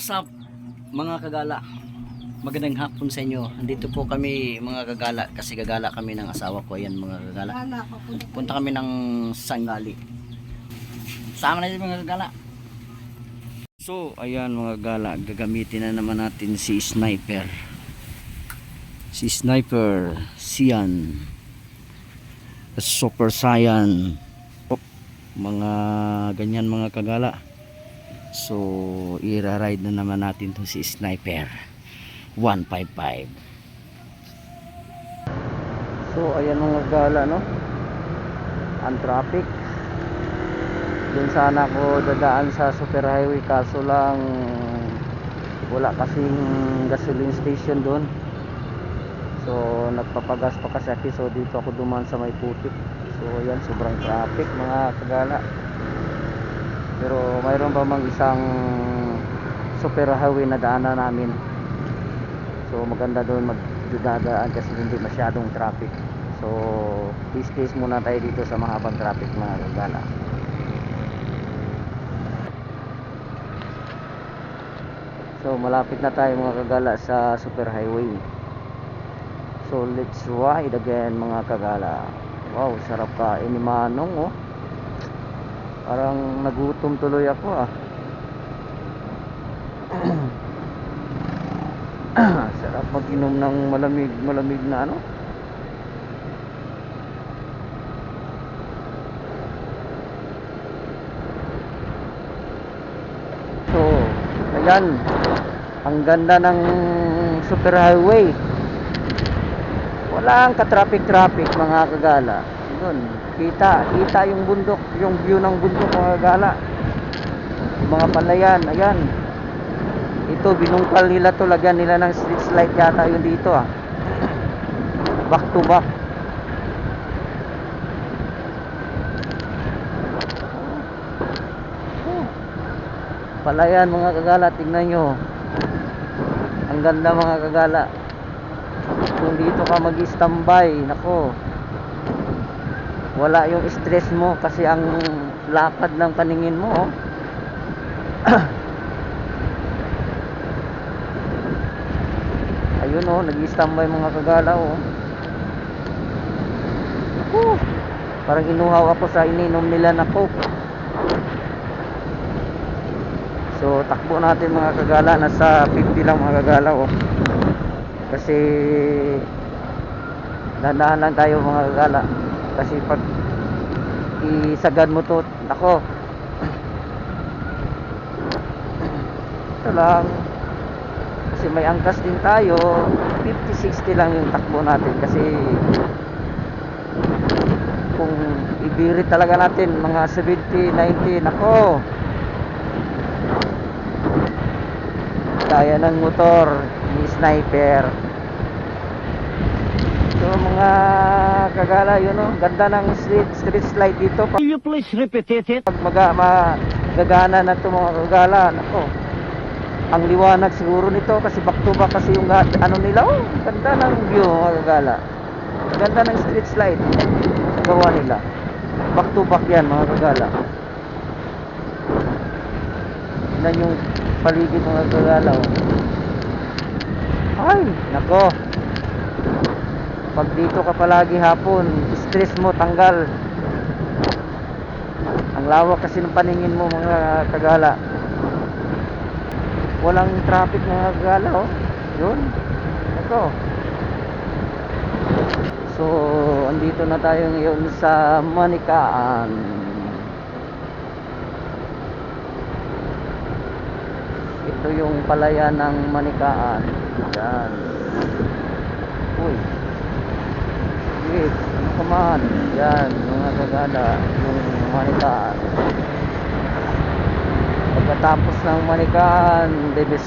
What's up mga kagala? Magandang hapon sa inyo. Andito po kami mga kagala kasi gagala kami ng asawa ko. Ayan mga kagala. Punta kami ng Sangali. Sama na mga kagala. So ayan mga kagala, gagamitin na naman natin si Sniper. Si Sniper Sian Super Saiyan. Mga ganyan mga kagala. So ira-ride na naman natin to si Sniper 155. So ayan mga gala, no, ang traffic. Doon sana ako dadaan sa super highway, kaso lang wala kasing gasoline station doon. So nagpapagas pa kasi ako, so dito ako dumaan sa may putik. So ayan, sobrang traffic mga kagala. Pero mayroon pa mang isang super highway na daanan namin. So maganda doon magdadaan kasi hindi masyadong traffic. So peace muna tayo dito sa mahabang traffic mga kagala. So malapit na tayo mga kagala sa super highway. So let's ride again mga kagala. Wow, sarap kain ni Manong, oh. Parang nagutom tuloy ako, ah. Sarap mag-inom ng malamig na ano. So ayan, ang ganda ng super highway. Walang ka-traffic mga kagala. Yun, kita yung bundok, yung view ng bundok mga kagala. Mga palayan, ayan. Ito binungkal nila to, lagyan nila ng street light yata yun dito, ah. Back to back. Palayan mga kagala, tingnan nyo. Ang ganda mga kagala. Kung dito ka mag-standby, nako, wala yung stress mo kasi ang lakad ng paningin mo, oh. Ayun, oh, nag-standby mga kagala, oh. Parang inuhaw ako sa ininom nila na Coke. So takbo natin mga kagala, nasa 50 lang mga kagala, oh. Kasi dahan lang tayo mga kagala. Kasi pag isagad mo to, nako, ito lang. Kasi may angkas din tayo, 50-60 lang yung takbo natin. Kasi kung ibirit talaga natin mga 70-90, nako, kaya ng motor ni Sniper. So mga kagala, yun, oh, ganda ng street light dito. Will you please repeat it? Pag magagana na ito mga kagala, nako, ang liwanag siguro nito kasi back to back kasi yung ano nila, oh, ganda ng view mga kagala. Ganda ng street light gawa nila, back to back yan mga kagala. Yan yung paligid mga kagala, oh. Ay, nako, pag dito ka palagi hapon, stress mo tanggal. Ang lawak kasi ng paningin mo mga kagala. Walang traffic mga kagala, oh. Yun, ito. So andito na tayo ngayon sa Manikaan. Ito yung palayan ng Manikaan. Yan. Uy, yes, ano ka man. Yan mga kagala, yung Manikaan. Pagkatapos ng Manikaan, Bebe